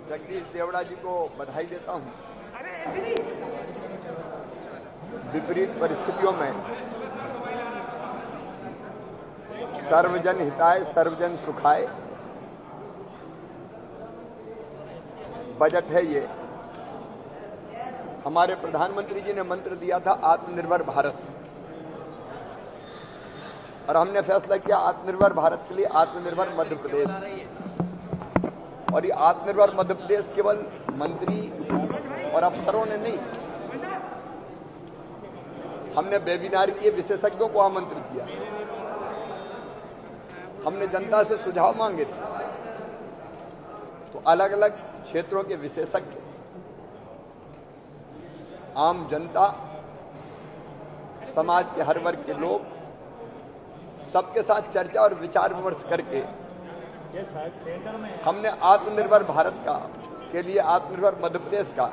जगदीश देवड़ा जी को बधाई देता हूं। विपरीत परिस्थितियों में सर्वजन हिताय सर्वजन सुखाय बजट है ये। हमारे प्रधानमंत्री जी ने मंत्र दिया था आत्मनिर्भर भारत, और हमने फैसला किया आत्मनिर्भर भारत के लिए आत्मनिर्भर मध्य प्रदेश। और ये आत्मनिर्भर मध्य प्रदेश केवल मंत्री और अफसरों ने नहीं, हमने वेबिनार किए, विशेषज्ञों को आमंत्रित किया, हमने जनता से सुझाव मांगे थे। तो अलग अलग क्षेत्रों के विशेषज्ञ, आम जनता, समाज के हर वर्ग के लोग, सबके साथ चर्चा और विचार विमर्श करके हमने आत्मनिर्भर भारत का के लिए आत्मनिर्भर मध्य प्रदेश का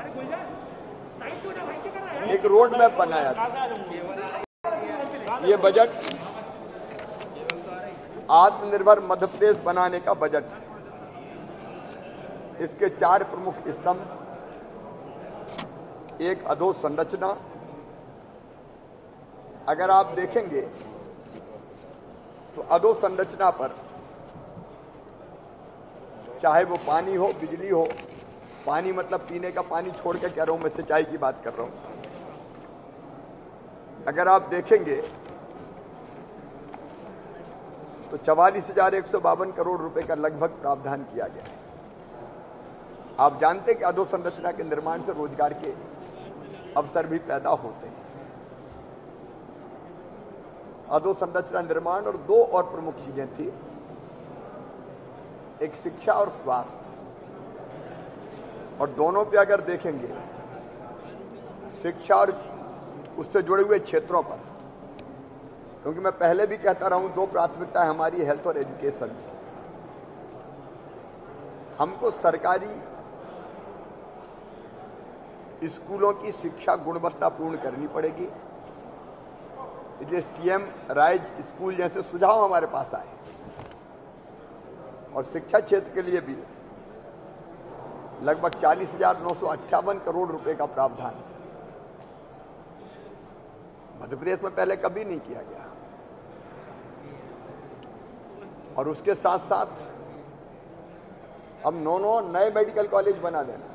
एक रोड मैप बनाया था। ये बजट आत्मनिर्भर मध्य प्रदेश बनाने का बजट है। इसके 4 प्रमुख स्तंभ, एक अधोसंरचना। अगर आप देखेंगे तो अधोसंरचना पर चाहे वो पानी हो, बिजली हो, पानी मतलब पीने का पानी छोड़ के कह रहा हूं, मैं सिंचाई की बात कर रहा हूं। अगर आप देखेंगे तो 44,152 करोड़ रुपए का लगभग प्रावधान किया गया है। आप जानते हैं कि अधोसंरचना के निर्माण से रोजगार के अवसर भी पैदा होते हैं। अधोसंरचना निर्माण और 2 और प्रमुख चीजें थी, एक शिक्षा और स्वास्थ्य। और दोनों पे अगर देखेंगे, शिक्षा और उससे जुड़े हुए क्षेत्रों पर, क्योंकि मैं पहले भी कहता रहा हूं 2 प्राथमिकताएं हमारी, हेल्थ और एजुकेशन। हमको सरकारी स्कूलों की शिक्षा गुणवत्तापूर्ण करनी पड़ेगी। इसलिए सीएम राइज स्कूल जैसे सुझाव हमारे पास आए, और शिक्षा क्षेत्र के लिए भी लगभग 40,958 करोड़ रुपए का प्रावधान मध्य प्रदेश में पहले कभी नहीं किया गया। और उसके साथ साथ हम 9 नए मेडिकल कॉलेज बना देना।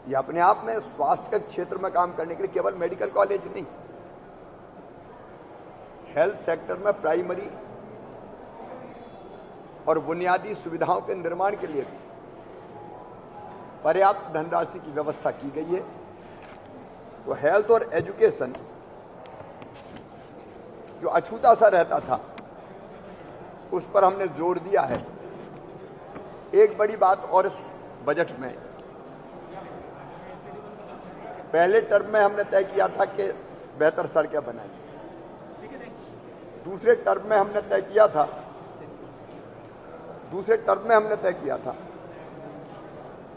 ये अपने आप में स्वास्थ्य के क्षेत्र में काम करने के लिए केवल मेडिकल कॉलेज नहीं, हेल्थ सेक्टर में प्राइमरी और बुनियादी सुविधाओं के निर्माण के लिए भी पर्याप्त धनराशि की व्यवस्था की गई है। तो हेल्थ और एजुकेशन जो अछूता सा रहता था, उस पर हमने जोर दिया है। एक बड़ी बात और इस बजट में, पहले टर्म में हमने तय किया था कि बेहतर सड़कें बनाएंगे। दूसरे टर्म में हमने तय किया था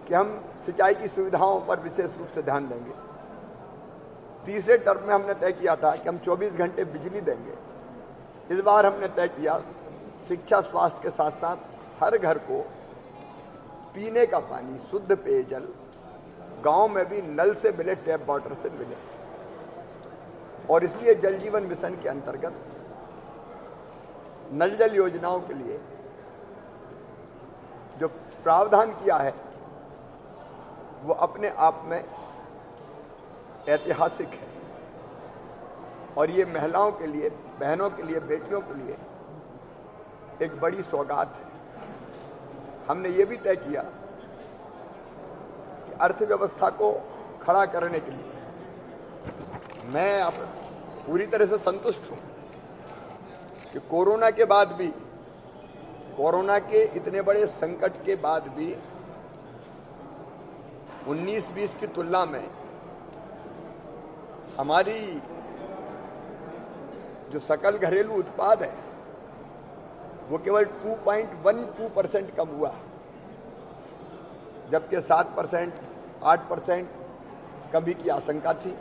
कि हम सिंचाई की सुविधाओं पर विशेष रूप से ध्यान देंगे। तीसरे टर्म में हमने तय किया था कि हम 24 घंटे बिजली देंगे। इस बार हमने तय किया शिक्षा स्वास्थ्य के साथ साथ हर घर को पीने का पानी, शुद्ध पेयजल, गांव में भी नल से मिले, टैप वाटर से मिले। और इसलिए जल जीवन मिशन के अंतर्गत नल जल योजनाओं के लिए जो प्रावधान किया है वो अपने आप में ऐतिहासिक है। और ये महिलाओं के लिए, बहनों के लिए, बेटियों के लिए एक बड़ी सौगात है। हमने ये भी तय किया कि अर्थव्यवस्था को खड़ा करने के लिए मैं अब पूरी तरह से संतुष्ट हूं कि कोरोना के बाद भी, कोरोना के इतने बड़े संकट के बाद भी 19-20 की तुलना में हमारी जो सकल घरेलू उत्पाद है वो केवल 2.12% कम हुआ, जबकि 7%, 8% कमी की आशंका थी।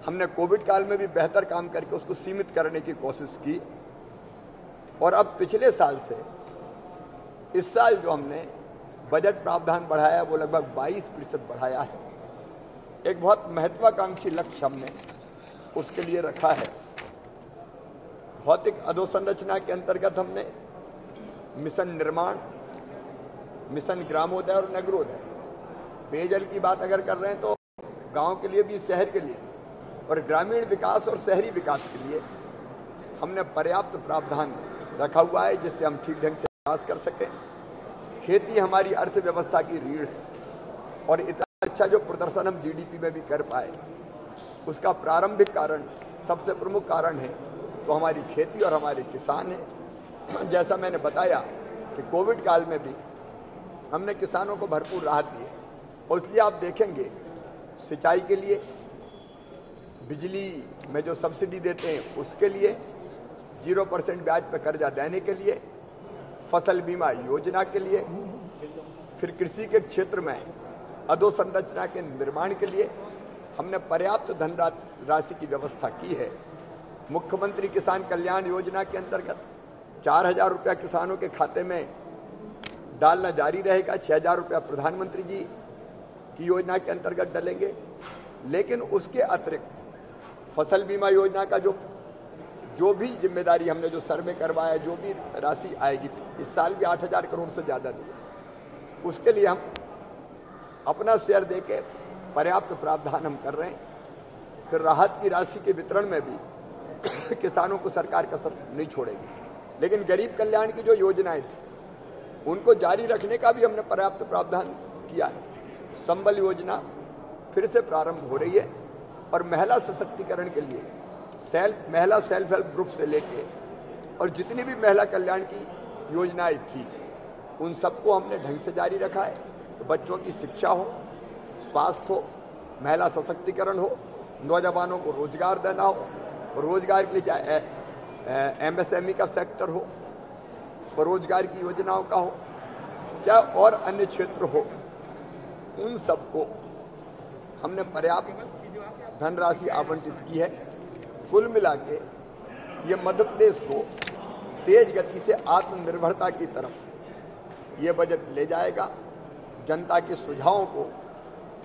हमने कोविड काल में भी बेहतर काम करके उसको सीमित करने की कोशिश की। और अब पिछले साल से इस साल जो हमने बजट प्रावधान बढ़ाया वो लगभग 22% बढ़ाया है। एक बहुत महत्वाकांक्षी लक्ष्य हमने उसके लिए रखा है। भौतिक अधोसंरचना के अंतर्गत हमने मिशन निर्माण, मिशन ग्रामोदय और नगरोदय, पेयजल की बात अगर कर रहे हैं तो गांव के लिए भी, शहर के लिए, और ग्रामीण विकास और शहरी विकास के लिए हमने पर्याप्त प्रावधान रखा हुआ है जिससे हम ठीक ढंग से विकास कर सकें। खेती हमारी अर्थव्यवस्था की रीढ़ है और इतना अच्छा जो प्रदर्शन हम जीडीपी में भी कर पाए उसका प्रारंभिक कारण, सबसे प्रमुख कारण है तो हमारी खेती और हमारे किसान हैं। जैसा मैंने बताया कि कोविड काल में भी हमने किसानों को भरपूर राहत दी है और इसलिए आप देखेंगे सिंचाई के लिए, बिजली में जो सब्सिडी देते हैं उसके लिए, 0% ब्याज पर कर्जा देने के लिए, फसल बीमा योजना के लिए, फिर कृषि के क्षेत्र में अधोसंरचना के निर्माण के लिए हमने पर्याप्त धनराशि की व्यवस्था की है। मुख्यमंत्री किसान कल्याण योजना के अंतर्गत 4,000 रुपया किसानों के खाते में डालना जारी रहेगा। 6,000 रुपया प्रधानमंत्री जी की योजना के अंतर्गत डलेंगे। लेकिन उसके अतिरिक्त फसल बीमा योजना का जो भी जिम्मेदारी हमने जो सर्वे करवाया, जो भी राशि आएगी, इस साल भी 8,000 करोड़ से ज़्यादा दी, उसके लिए हम अपना शेयर देके पर्याप्त प्रावधान हम कर रहे हैं। फिर राहत की राशि के वितरण में भी किसानों को सरकार कसर नहीं छोड़ेगी। लेकिन गरीब कल्याण की जो योजनाएं थी उनको जारी रखने का भी हमने पर्याप्त प्रावधान किया है। संबल योजना फिर से प्रारंभ हो रही है और महिला सशक्तिकरण के लिए महिला सेल्फ हेल्प ग्रुप से लेके और जितनी भी महिला कल्याण की योजनाएं थी उन सबको हमने ढंग से जारी रखा है। तो बच्चों की शिक्षा हो, स्वास्थ्य हो, महिला सशक्तिकरण हो, नौजवानों को रोजगार देना हो, और रोजगार के लिए चाहे एमएसएमई का सेक्टर हो, स्वरोजगार की योजनाओं का हो, चाहे और अन्य क्षेत्र हो, उन सबको हमने पर्याप्त धनराशि आवंटित की है। कुल मिला के ये मध्य प्रदेश को तेज गति से आत्मनिर्भरता की तरफ ये बजट ले जाएगा। जनता के सुझावों को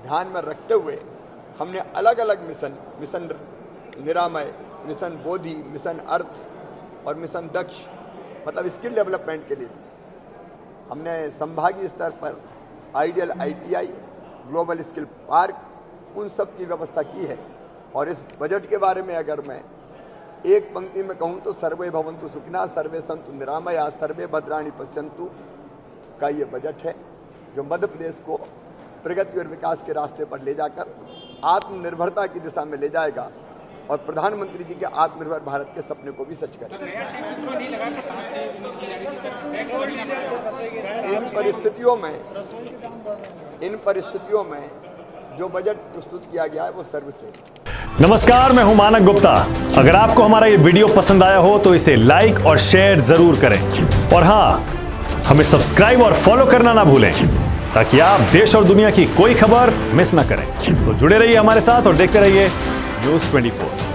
ध्यान में रखते हुए हमने अलग अलग मिशन निरामय, मिशन बोधि, मिशन अर्थ और मिशन दक्ष, मतलब स्किल डेवलपमेंट के लिए हमने संभागीय स्तर पर ideal ITI, global skill park, उन सब की व्यवस्था की है। और इस बजट के बारे में अगर मैं एक पंक्ति में कहूँ तो सर्वे भवन्तु सुखिनः, सर्वे सन्तु निरामया, सर्वे भद्राणि पश्यन्तु का ये बजट है जो मध्य प्रदेश को प्रगति और विकास के रास्ते पर ले जाकर आत्मनिर्भरता की दिशा में ले जाएगा और प्रधानमंत्री जी के आत्मनिर्भर भारत के सपने को भी सच करेगा। इन परिस्थितियों में जो बजट प्रस्तुत किया गया है वो सर्वश्रेष्ठ। नमस्कार, मैं हूं मानक गुप्ता। अगर आपको हमारा ये वीडियो पसंद आया हो तो इसे लाइक और शेयर जरूर करें और हाँ, हमें सब्सक्राइब और फॉलो करना ना भूलें ताकि आप देश और दुनिया की कोई खबर मिस ना करें। तो जुड़े रहिए हमारे साथ और देखते रहिए News 24।